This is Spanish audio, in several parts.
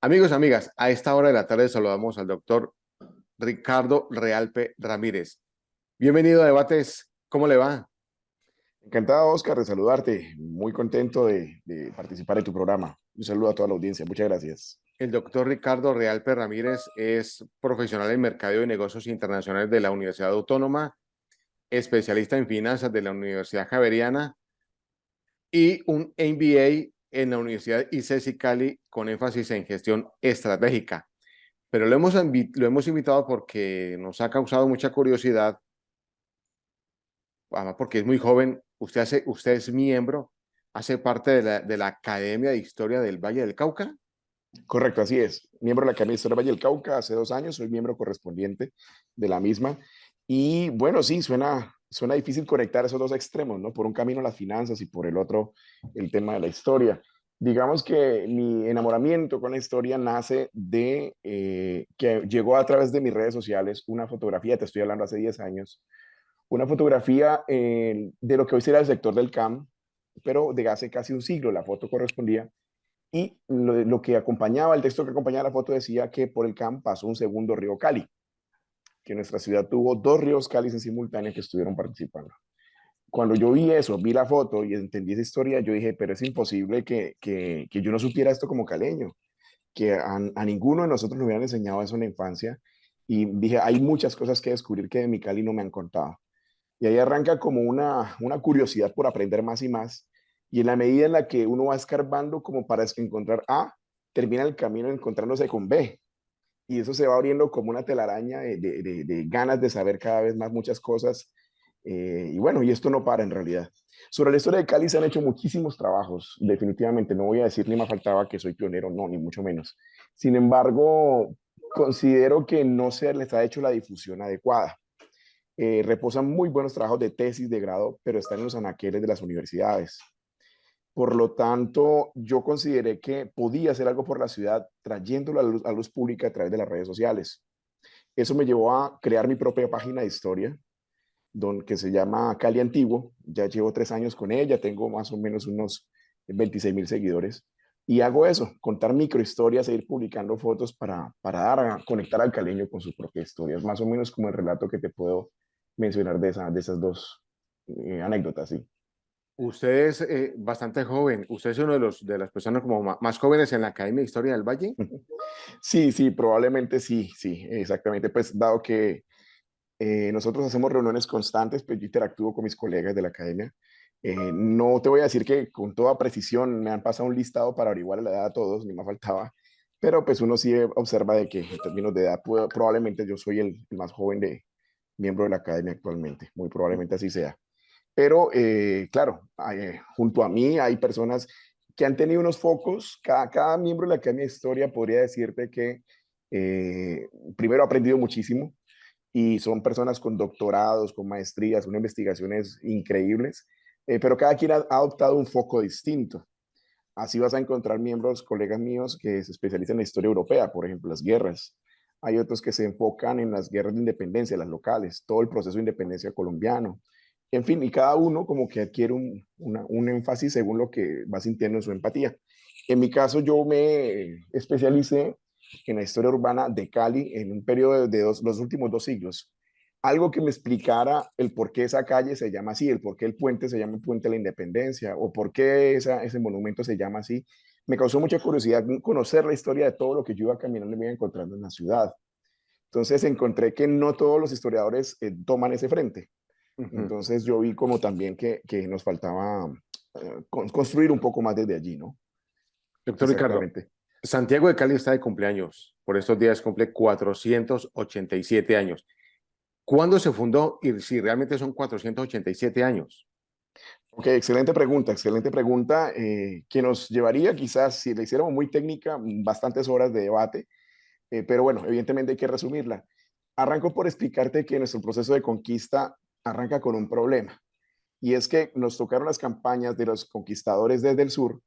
Amigos, amigas, a esta hora de la tarde saludamos al doctor Ricardo Realpe Ramírez. Bienvenido a Debates, ¿cómo le va? Encantado, Oscar, de saludarte. Muy contento de participar en tu programa. Un saludo a toda la audiencia. Muchas gracias. El doctor Ricardo Realpe Ramírez es profesional en Mercadeo y Negocios Internacionales de la Universidad Autónoma, especialista en finanzas de la Universidad Javeriana y un MBA en la Universidad ICESI Cali con énfasis en gestión estratégica. Pero lo hemos invitado porque nos ha causado mucha curiosidad, además porque es muy joven. Usted es miembro, hace parte de la Academia de Historia del Valle del Cauca. Correcto, así es. Miembro de la Academia de Historia Valle del Cauca hace 2 años. Soy miembro correspondiente de la misma. Y bueno, sí, suena difícil conectar esos dos extremos, ¿no? Por un camino las finanzas y por el otro el tema de la historia. Digamos que mi enamoramiento con la historia nace de que llegó a través de mis redes sociales una fotografía, te estoy hablando hace 10 años, una fotografía de lo que hoy será el sector del CAM, pero de hace casi un siglo. La foto correspondía y lo que acompañaba, el texto que acompañaba la foto decía que por el CAM pasó un segundo río Cali, que nuestra ciudad tuvo dos ríos Cali en simultáneo que estuvieron participando. Cuando yo vi eso, vi la foto y entendí esa historia, yo dije, pero es imposible que yo no supiera esto como caleño, que a ninguno de nosotros nos hubieran enseñado eso en la infancia. Y dije, hay muchas cosas que descubrir que de mi Cali no me han contado. Y ahí arranca como una curiosidad por aprender más y más. Y en la medida en la que uno va escarbando como para encontrar A, termina el camino encontrándose con B. Y eso se va abriendo como una telaraña de ganas de saber cada vez más muchas cosas. Y bueno, y esto no para en realidad. Sobre la historia de Cali se han hecho muchísimos trabajos, definitivamente. No voy a decir ni me faltaba que soy pionero, no, ni mucho menos. Sin embargo, considero que no se les ha hecho la difusión adecuada. Reposan muy buenos trabajos de tesis de grado, pero están en los anaqueles de las universidades. Por lo tanto, yo consideré que podía hacer algo por la ciudad trayéndolo a luz pública a través de las redes sociales. Eso me llevó a crear mi propia página de historia, que se llama Cali Antiguo. Ya llevo 3 años con ella, tengo más o menos unos 26,000 seguidores. Y hago eso, contar microhistorias e ir publicando fotos para dar a conectar al caleño con su propia historia. Es más o menos como el relato que te puedo mencionar de esas dos anécdotas, sí. Usted es bastante joven. Usted es uno de las personas como más jóvenes en la Academia de Historia del Valle. Sí, sí, probablemente sí, sí, exactamente. Pues dado que nosotros hacemos reuniones constantes, pues yo interactúo con mis colegas de la academia. No te voy a decir que con toda precisión me han pasado un listado para averiguar la edad a todos, ni me faltaba, pero pues uno sí observa de que en términos de edad probablemente yo soy el más joven de miembro de la academia actualmente, muy probablemente así sea. Pero claro, junto a mí hay personas que han tenido unos focos. Cada miembro de la Academia de Historia podría decirte que primero ha aprendido muchísimo y son personas con doctorados, con maestrías, unas investigaciones increíbles, pero cada quien ha adoptado un foco distinto. Así vas a encontrar miembros, colegas míos, que se especializan en la historia europea, por ejemplo, las guerras. Hay otros que se enfocan en las guerras de independencia, las locales, todo el proceso de independencia colombiano. En fin, y cada uno como que adquiere un énfasis según lo que va sintiendo en su empatía. En mi caso, yo me especialicé en la historia urbana de Cali en un periodo de los últimos 2 siglos. Algo que me explicara el por qué esa calle se llama así, el por qué el puente se llama Puente de la Independencia o por qué ese monumento se llama así. Me causó mucha curiosidad conocer la historia de todo lo que yo iba caminando y me iba encontrando en la ciudad. Entonces encontré que no todos los historiadores toman ese frente. Ujú. Entonces yo vi como también que nos faltaba construir un poco más desde allí, ¿no? Doctor Ricardo, Exactamente. Santiago de Cali está de cumpleaños. Por estos días cumple 487 años. ¿Cuándo se fundó y si realmente son 487 años? Ok, excelente pregunta, que nos llevaría quizás, si le hiciéramos muy técnica, bastantes horas de debate, pero bueno, evidentemente hay que resumirla. Arranco por explicarte que nuestro proceso de conquista arranca con un problema, y es que nos tocaron las campañas de los conquistadores desde el sur,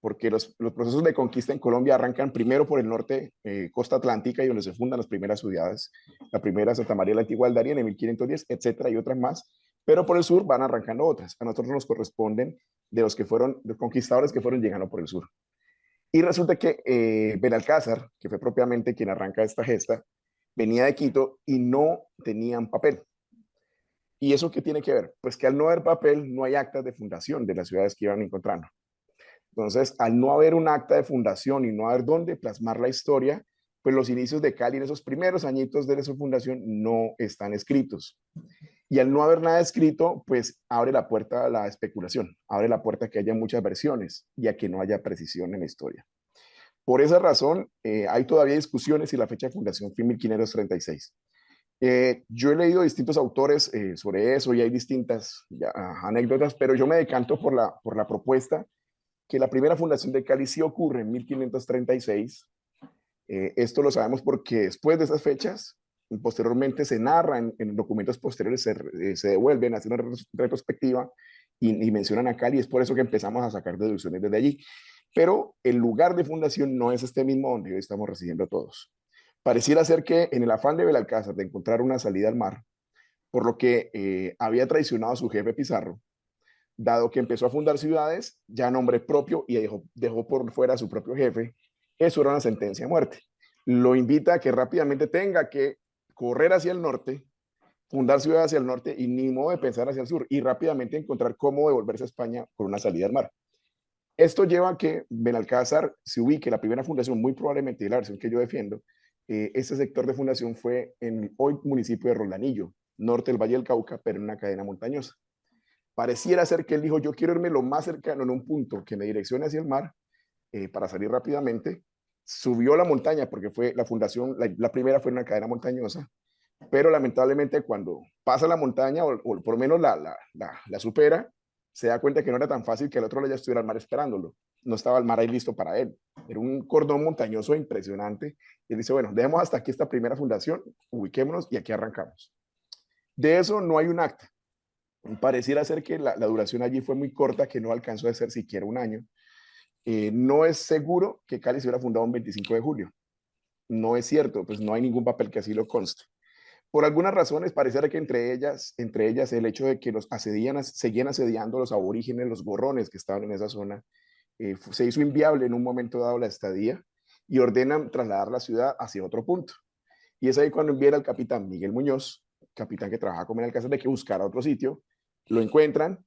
porque los procesos de conquista en Colombia arrancan primero por el norte, costa atlántica, y donde se fundan las primeras ciudades, la primera Santa María la Antigua del Darién en 1510, etcétera, y otras más, pero por el sur van arrancando otras. A nosotros nos corresponden de los que fueron, los conquistadores que fueron llegando por el sur. Y resulta que Benalcázar, que fue propiamente quien arranca esta gesta, venía de Quito y no tenían papel. ¿Y eso qué tiene que ver? Pues que al no haber papel, no hay actas de fundación de las ciudades que iban encontrando. Entonces, al no haber un acta de fundación y no haber dónde plasmar la historia, pues los inicios de Cali en esos primeros añitos de su fundación no están escritos. Y al no haber nada escrito, pues abre la puerta a la especulación, abre la puerta a que haya muchas versiones y a que no haya precisión en la historia. Por esa razón, hay todavía discusiones si la fecha de fundación fue 1536. Yo he leído distintos autores sobre eso y hay distintas anécdotas, pero yo me decanto por la propuesta que la primera fundación de Cali sí ocurre en 1536. Esto lo sabemos porque después de esas fechas, posteriormente se narra en documentos posteriores, se devuelven, hacen una retrospectiva y mencionan a Cali. Es por eso que empezamos a sacar deducciones desde allí. Pero el lugar de fundación no es este mismo donde hoy estamos residiendo todos. Pareciera ser que en el afán de Belalcázar de encontrar una salida al mar, por lo que había traicionado a su jefe Pizarro, dado que empezó a fundar ciudades ya a nombre propio y dejó por fuera a su propio jefe, eso era una sentencia de muerte. Lo invita a que rápidamente tenga que correr hacia el norte, fundar ciudades hacia el norte y ni modo de pensar hacia el sur y rápidamente encontrar cómo devolverse a España por una salida al mar. Esto lleva a que Benalcázar se ubique la primera fundación, muy probablemente, y la versión que yo defiendo, este sector de fundación fue en el hoy municipio de Rolanillo, norte del Valle del Cauca, pero en una cadena montañosa. Pareciera ser que él dijo, yo quiero irme lo más cercano en un punto que me direccione hacia el mar para salir rápidamente. Subió la montaña porque fue la fundación, la primera fue en una cadena montañosa, pero lamentablemente cuando pasa la montaña o por lo menos la supera, se da cuenta que no era tan fácil que el otro ya estuviera al mar esperándolo. No estaba el mar ahí listo para él. Era un cordón montañoso impresionante. Y él dice, bueno, dejemos hasta aquí esta primera fundación, ubiquémonos y aquí arrancamos. De eso no hay un acta. Pareciera ser que la duración allí fue muy corta, que no alcanzó a ser siquiera un año. No es seguro que Cali se hubiera fundado un 25 de julio. No es cierto, pues no hay ningún papel que así lo conste. Por algunas razones, pareciera que entre ellas el hecho de que los seguían asediando los aborígenes, los gorrones que estaban en esa zona, se hizo inviable en un momento dado la estadía y ordenan trasladar la ciudad hacia otro punto. Y es ahí cuando envían al capitán Miguel Muñoz, capitán que trabaja con el Alcázar, de que buscara otro sitio, lo encuentran,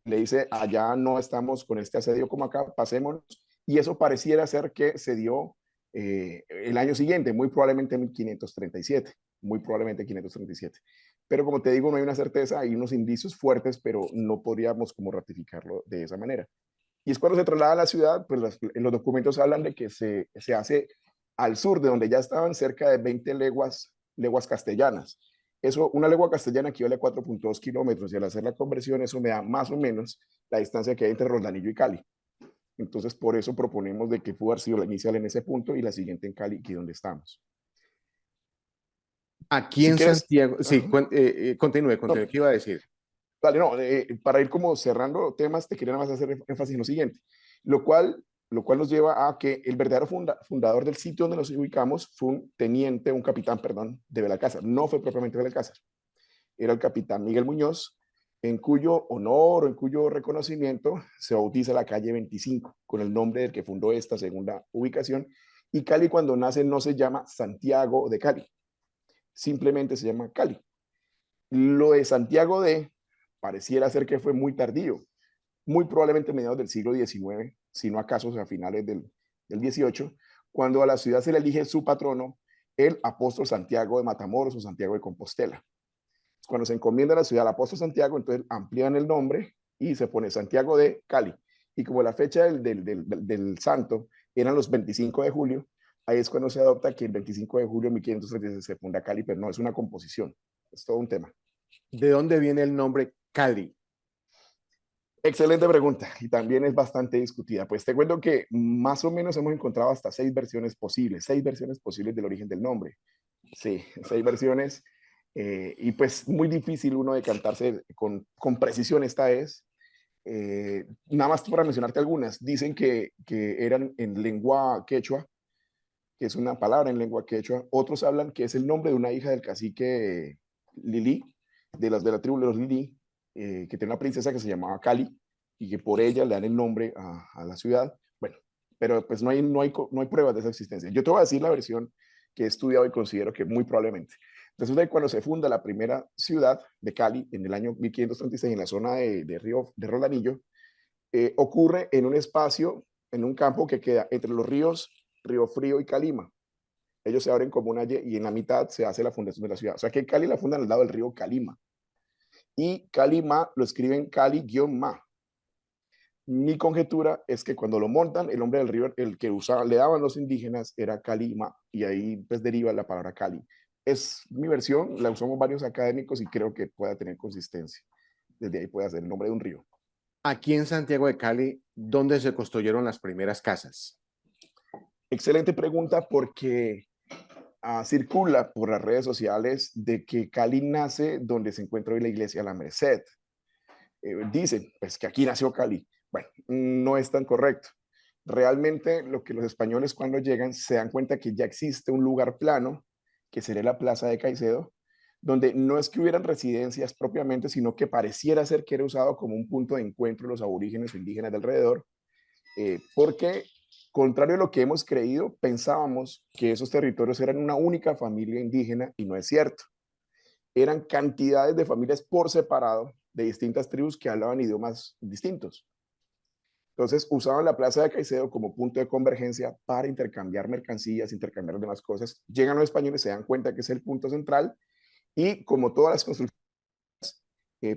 le dice, allá no estamos con este asedio como acá, pasémonos, y eso pareciera ser que se dio el año siguiente, muy probablemente en 1537, muy probablemente 537. Pero como te digo, no hay una certeza, hay unos indicios fuertes, pero no podríamos como ratificarlo de esa manera. Y es cuando se traslada a la ciudad, pues los documentos hablan de que se hace al sur, de donde ya estaban cerca de 20 leguas castellanas. Eso, una legua castellana equivale a 4.2 kilómetros y al hacer la conversión eso me da más o menos la distancia que hay entre Rodanillo y Cali. Entonces, por eso proponemos de que pudo haber sido la inicial en ese punto y la siguiente en Cali, aquí donde estamos. Aquí Si en quieres, Santiago, sí, ajá, continúe, no, ¿qué iba a decir? dale, no, para ir como cerrando temas, te quería nada más hacer énfasis en lo siguiente, lo cual, lo cual nos lleva a que el verdadero fundador del sitio donde nos ubicamos fue un teniente, un capitán, perdón, de Belalcázar. No fue propiamente Belalcázar, era el capitán Miguel Muñoz, en cuyo honor o en cuyo reconocimiento se bautiza la calle 25 con el nombre del que fundó esta segunda ubicación. Y Cali cuando nace no se llama Santiago de Cali, simplemente se llama Cali. Lo de Santiago de pareciera ser que fue muy tardío, muy probablemente mediados del siglo XIX, si no acaso a finales del XVIII, cuando a la ciudad se le elige su patrono, el apóstol Santiago de Matamoros o Santiago de Compostela. Cuando se encomienda a la ciudad al apóstol Santiago, entonces amplían el nombre y se pone Santiago de Cali. Y como la fecha del santo eran los 25 de julio, ahí es cuando se adopta que el 25 de julio de 1536 se funda Cali, pero no es una composición, es todo un tema. ¿De dónde viene el nombre Cali? Excelente pregunta y también es bastante discutida. Pues te cuento que más o menos hemos encontrado hasta seis versiones posibles del origen del nombre. Sí, seis versiones y pues muy difícil uno decantarse con precisión esta es. Nada más para mencionarte algunas, dicen que eran en lengua quechua, que es una palabra en lengua quechua. Otros hablan que es el nombre de una hija del cacique Lili, de la tribu de los Lili, que tiene una princesa que se llamaba Cali y que por ella le dan el nombre a la ciudad. Bueno, pero pues no hay pruebas de esa existencia. Yo te voy a decir la versión que he estudiado y considero que muy probablemente. Resulta que cuando se funda la primera ciudad de Cali en el año 1536 en la zona de Rolanillo, ocurre en un espacio, en un campo que queda entre los ríos Río Frío y Calima. Ellos se abren como una Y y en la mitad se hace la fundación de la ciudad. O sea que Cali la fundan al lado del río Calima. Y Calima lo escriben Cali-Ma. Mi conjetura es que cuando lo montan, el nombre del río, el que usaban, le daban los indígenas, era Calima, y ahí pues deriva la palabra Cali. Es mi versión, la usamos varios académicos y creo que pueda tener consistencia. Desde ahí puede ser el nombre de un río. Aquí en Santiago de Cali, ¿dónde se construyeron las primeras casas? Excelente pregunta porque circula por las redes sociales de que Cali nace donde se encuentra hoy la iglesia La Merced. Dicen pues que aquí nació Cali. Bueno, no es tan correcto. Realmente lo que los españoles cuando llegan se dan cuenta que ya existe un lugar plano, que sería la Plaza de Caicedo, donde no es que hubieran residencias propiamente, sino que pareciera ser que era usado como un punto de encuentro de los aborígenes o indígenas de alrededor, porque contrario a lo que hemos creído, pensábamos que esos territorios eran una única familia indígena y no es cierto. Eran cantidades de familias por separado de distintas tribus que hablaban idiomas distintos. Entonces usaban la Plaza de Caicedo como punto de convergencia para intercambiar mercancías, intercambiar demás cosas. Llegan los españoles, se dan cuenta que es el punto central y como todas las construcciones,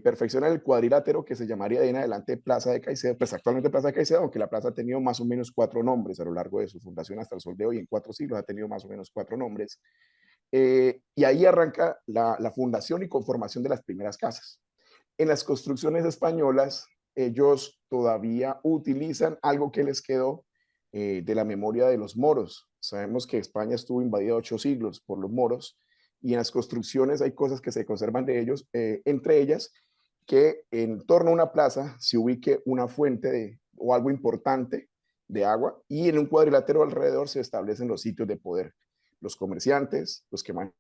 perfeccionan el cuadrilátero que se llamaría de en adelante Plaza de Caicedo, pues actualmente Plaza de Caicedo, aunque la plaza ha tenido más o menos 4 nombres a lo largo de su fundación hasta el sol de hoy, en 4 siglos ha tenido más o menos 4 nombres. Y ahí arranca la fundación y conformación de las primeras casas. En las construcciones españolas, ellos todavía utilizan algo que les quedó de la memoria de los moros. Sabemos que España estuvo invadida 8 siglos por los moros y en las construcciones hay cosas que se conservan de ellos, entre ellas que en torno a una plaza se ubique una fuente o algo importante de agua y en un cuadrilátero alrededor se establecen los sitios de poder, los comerciantes, los que manejan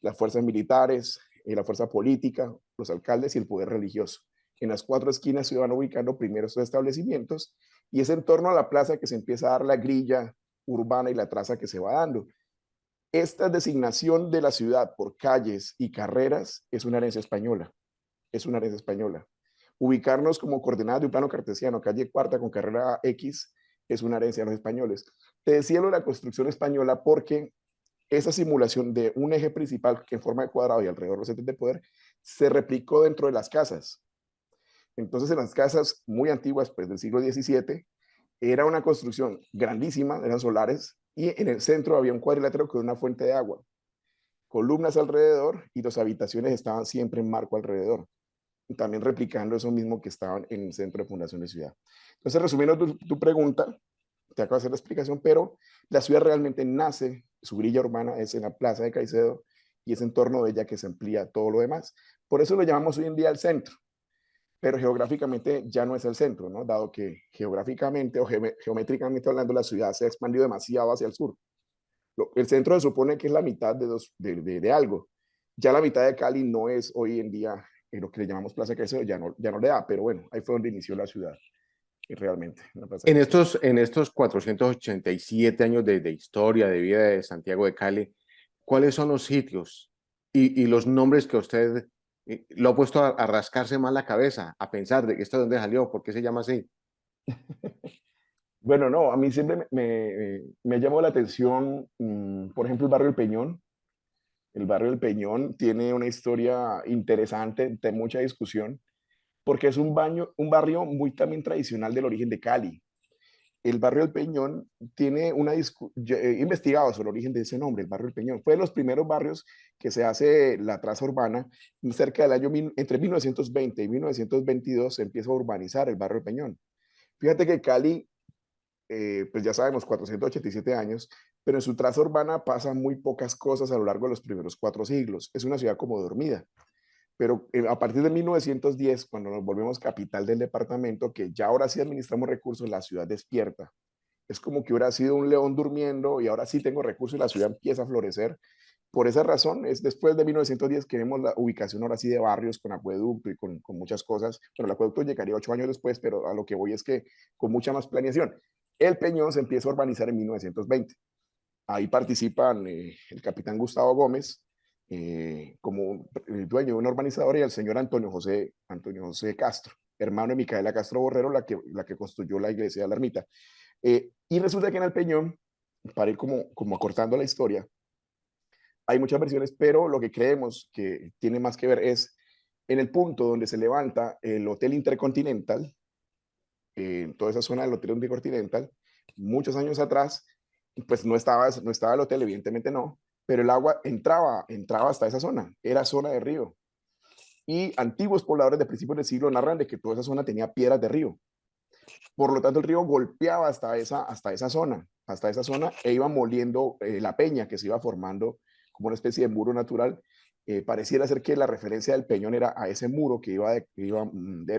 las fuerzas militares, la fuerza política, los alcaldes y el poder religioso. En las 4 esquinas se van ubicando primero estos establecimientos y es en torno a la plaza que se empieza a dar la grilla urbana y la traza que se va dando. Esta designación de la ciudad por calles y carreras es una herencia española, es una herencia española. Ubicarnos como coordenadas de un plano cartesiano, calle Cuarta con carrera X, es una herencia de los españoles. Te decía lo de la construcción española porque esa simulación de un eje principal que en forma de cuadrado y alrededor de los centros de poder se replicó dentro de las casas. Entonces, en las casas muy antiguas, pues del siglo XVII, era una construcción grandísima, eran solares, y en el centro había un cuadrilátero con una fuente de agua, columnas alrededor y las habitaciones estaban siempre en marco alrededor, y también replicando eso mismo que estaban en el centro de fundación de ciudad. Entonces, resumiendo tu pregunta, te acabo de hacer la explicación, pero la ciudad realmente nace, su grilla urbana es en la Plaza de Caicedo y es en torno de ella que se amplía todo lo demás. Por eso lo llamamos hoy en día el centro, pero geográficamente ya no es el centro, ¿no? Dado que geográficamente o geométricamente hablando la ciudad se ha expandido demasiado hacia el sur. El centro se supone que es la mitad de algo. Ya la mitad de Cali no es hoy en día lo que le llamamos Plaza de Caicedo, ya no le da, pero bueno, ahí fue donde inició la ciudad realmente, en la Plaza de Caicedo. En estos 487 años de historia, de vida de Santiago de Cali, ¿cuáles son los sitios y los nombres que usted lo ha puesto a rascarse más la cabeza, a pensar de que esto de dónde salió, por qué se llama así? Bueno, no, a mí siempre me llamó la atención, por ejemplo, el barrio El Peñón. El barrio El Peñón tiene una historia interesante, de mucha discusión, porque es un barrio muy también tradicional del origen de Cali. El barrio El Peñón tiene una yo he investigado sobre el origen de ese nombre, el barrio El Peñón. Fue de los primeros barrios que se hace la traza urbana. Cerca del año, entre 1920 y 1922 se empieza a urbanizar el barrio El Peñón. Fíjate que Cali, pues ya sabemos, 487 años, pero en su traza urbana pasan muy pocas cosas a lo largo de los primeros 4 siglos. Es una ciudad como dormida. Pero a partir de 1910, cuando nos volvemos capital del departamento, que ya ahora sí administramos recursos, la ciudad despierta. Es como que hubiera sido un león durmiendo y ahora sí tengo recursos y la ciudad empieza a florecer. Por esa razón, es después de 1910 que vemos la ubicación ahora sí de barrios con acueducto y con muchas cosas. Bueno, el acueducto llegaría 8 años después, pero a lo que voy es que con mucha más planeación. El Peñón se empieza a urbanizar en 1920. Ahí participan el capitán Gustavo Gómez como dueño de una urbanizadora y el señor Antonio José Castro, hermano de Micaela Castro Borrero, la que construyó la iglesia de la ermita. Y resulta que en el Peñón, para ir como acortando la historia, hay muchas versiones, pero lo que creemos que tiene más que ver es en el punto donde se levanta el Hotel Intercontinental, en toda esa zona del Hotel Intercontinental, muchos años atrás, pues no estaba el hotel, evidentemente no, pero el agua entraba hasta esa zona, era zona de río. Y antiguos pobladores de principios del siglo narran de que toda esa zona tenía piedras de río. Por lo tanto, el río golpeaba hasta esa zona e iba moliendo la peña que se iba formando como una especie de muro natural. Pareciera ser que la referencia del Peñón era a ese muro que iba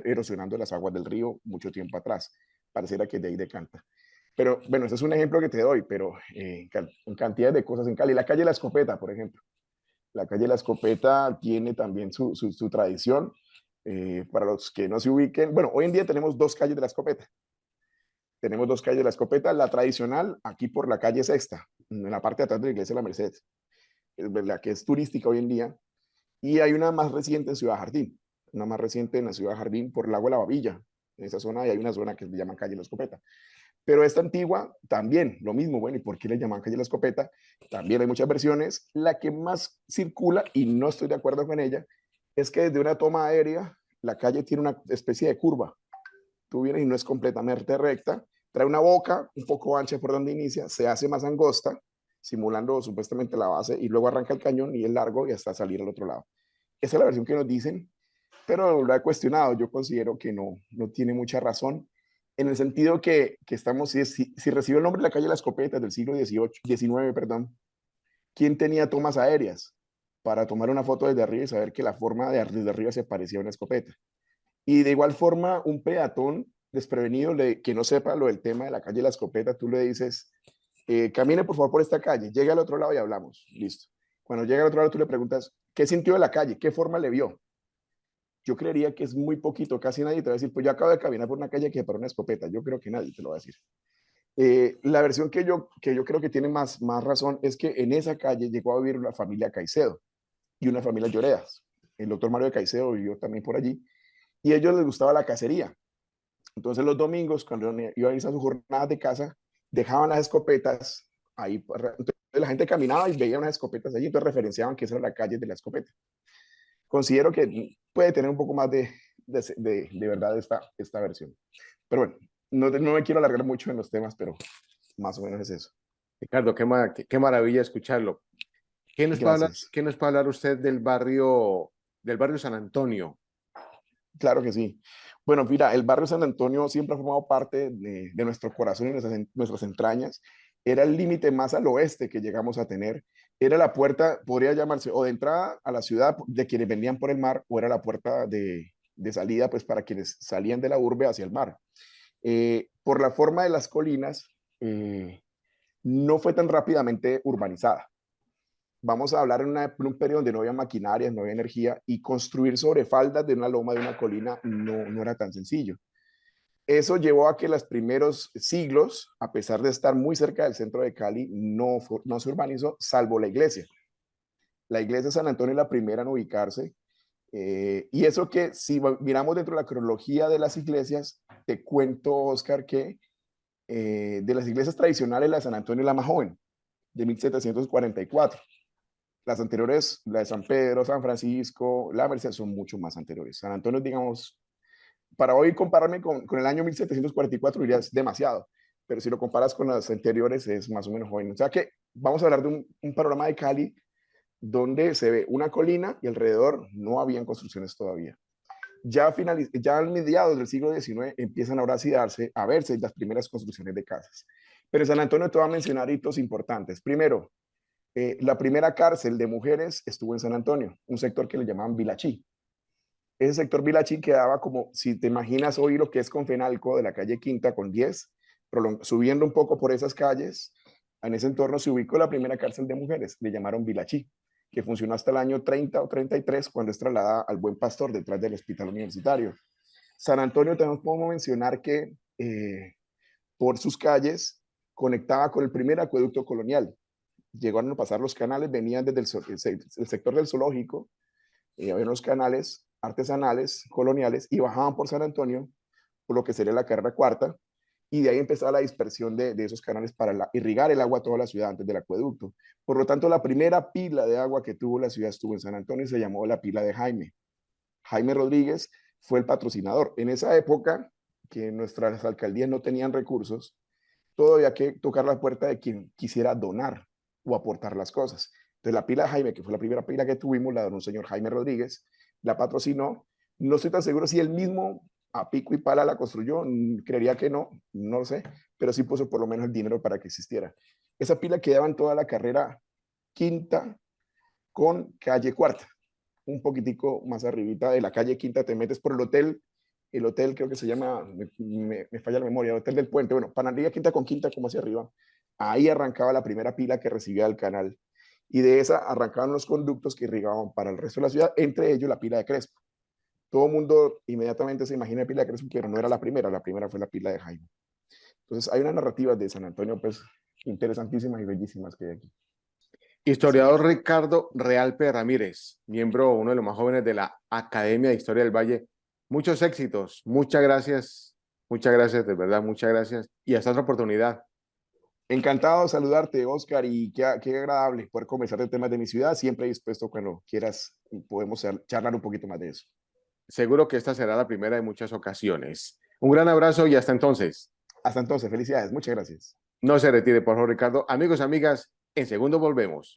erosionando las aguas del río mucho tiempo atrás. Pareciera que de ahí decanta. Pero bueno, ese es un ejemplo que te doy, pero en cantidades de cosas en Cali. La calle La Escopeta, por ejemplo. La calle La Escopeta tiene también su tradición. Para los que no se ubiquen, bueno, hoy en día tenemos dos calles de La Escopeta. Tenemos dos calles de La Escopeta, la tradicional aquí por la calle Sexta, en la parte de atrás de la iglesia de la Merced, la que es turística hoy en día, y hay una más reciente en Ciudad Jardín, una más reciente en la Ciudad Jardín por el lago de la Babilla, en esa zona, y hay una zona que se llama calle La Escopeta. Pero esta antigua también, lo mismo, bueno, ¿y por qué le llaman calle La Escopeta? También hay muchas versiones. La que más circula, y no estoy de acuerdo con ella, es que desde una toma aérea, la calle tiene una especie de curva. Tú vienes y no es completamente recta, trae una boca un poco ancha por donde inicia, se hace más angosta, simulando supuestamente la base, y luego arranca el cañón y es largo y hasta salir al otro lado. Esa es la versión que nos dicen, pero lo he cuestionado. Yo considero que no tiene mucha razón, en el sentido que estamos, si recibe el nombre de la calle Las Escopetas del siglo XIX, perdón, ¿quién tenía tomas aéreas para tomar una foto desde arriba y saber que la forma desde arriba se parecía a una escopeta? Y de igual forma, un peatón desprevenido que no sepa lo del tema de la calle La Escopeta, tú le dices, camine por favor por esta calle, llega al otro lado y hablamos, listo. Cuando llega al otro lado tú le preguntas, ¿qué sintió de la calle? ¿Qué forma le vio? Yo creería que es muy poquito, casi nadie te va a decir, pues yo acabo de caminar por una calle que para una escopeta. Yo creo que nadie te lo va a decir. La versión que yo creo que tiene más razón es que en esa calle llegó a vivir una familia Caicedo y una familia Lloredas. El doctor Mario de Caicedo vivió también por allí y a ellos les gustaba la cacería. Entonces los domingos, cuando iban a ir a sus jornadas de caza, dejaban las escopetas ahí. Entonces la gente caminaba y veía unas escopetas allí, entonces referenciaban que esa era la calle de la escopeta. Considero que puede tener un poco más de verdad esta versión. Pero bueno, no me quiero alargar mucho en los temas, pero más o menos es eso. Ricardo, qué maravilla escucharlo. Gracias. Qué nos puede hablar usted del barrio San Antonio? Claro que sí. Bueno, mira, el barrio San Antonio siempre ha formado parte de nuestro corazón y nuestras entrañas. Era el límite más al oeste que llegamos a tener. Era la puerta, podría llamarse, o de entrada a la ciudad de quienes venían por el mar, o era la puerta de salida, pues para quienes salían de la urbe hacia el mar. Por la forma de las colinas, no fue tan rápidamente urbanizada. Vamos a hablar en un periodo donde no había maquinarias, no había energía, y construir sobre faldas de una loma, de una colina, no era tan sencillo. Eso llevó a que los primeros siglos, a pesar de estar muy cerca del centro de Cali, no se urbanizó, salvo la iglesia. La iglesia de San Antonio es la primera en ubicarse. Y eso que si miramos dentro de la cronología de las iglesias, te cuento, Oscar, que de las iglesias tradicionales, la de San Antonio es la más joven, de 1744. Las anteriores, la de San Pedro, San Francisco, la Merced, son mucho más anteriores. San Antonio, digamos, para hoy compararme con el año 1744 diría es demasiado, pero si lo comparas con las anteriores es más o menos joven. O sea que vamos a hablar de un panorama de Cali donde se ve una colina y alrededor no habían construcciones todavía. Ya a mediados del siglo XIX empiezan ahora sí a verse las primeras construcciones de casas. Pero en San Antonio te voy a mencionar hitos importantes. Primero, la primera cárcel de mujeres estuvo en San Antonio, un sector que le llamaban Vilachí. Ese sector Vilachí quedaba como, si te imaginas hoy lo que es Confenalco de la calle Quinta con 10, subiendo un poco por esas calles, en ese entorno se ubicó la primera cárcel de mujeres, le llamaron Vilachí, que funcionó hasta el año 30 o 33, cuando es trasladada al Buen Pastor detrás del hospital universitario. San Antonio, tenemos como mencionar que por sus calles, conectaba con el primer acueducto colonial. Llegaron a pasar los canales, venían desde el sector del zoológico, había unos canales artesanales, coloniales, y bajaban por San Antonio, por lo que sería la carrera cuarta, y de ahí empezaba la dispersión de esos canales para irrigar el agua a toda la ciudad antes del acueducto. Por lo tanto, la primera pila de agua que tuvo la ciudad estuvo en San Antonio y se llamó la pila de Jaime. Jaime Rodríguez fue el patrocinador. En esa época, que nuestras alcaldías no tenían recursos, todo había que tocar la puerta de quien quisiera donar o aportar las cosas. Entonces, la pila de Jaime, que fue la primera pila que tuvimos, la donó un señor Jaime Rodríguez, la patrocinó. No estoy tan seguro si él mismo a pico y pala la construyó, creería que no, no lo sé, pero sí puso por lo menos el dinero para que existiera. Esa pila quedaba en toda la carrera quinta con calle cuarta, un poquitico más arribita de la calle quinta, te metes por el hotel creo que se llama, me falla la memoria, el hotel del puente, bueno, Panadería Quinta con Quinta, como hacia arriba, ahí arrancaba la primera pila que recibía del canal, y de esa arrancaban los conductos que irrigaban para el resto de la ciudad, entre ellos la pila de Crespo. Todo el mundo inmediatamente se imagina la pila de Crespo, pero no era la primera fue la pila de Jaime. Entonces hay unas narrativas de San Antonio, pues, interesantísimas y bellísimas que hay aquí. Sí. Historiador Ricardo Realpe Ramírez, miembro, uno de los más jóvenes de la Academia de Historia del Valle. Muchos éxitos, muchas gracias, de verdad, muchas gracias. Y hasta otra oportunidad. Encantado de saludarte, Oscar, y qué agradable poder conversar de temas de mi ciudad. Siempre dispuesto cuando quieras, podemos charlar un poquito más de eso. Seguro que esta será la primera de muchas ocasiones. Un gran abrazo y hasta entonces. Hasta entonces, felicidades, muchas gracias. No se retire, por favor, Ricardo. Amigos, amigas, en segundo volvemos.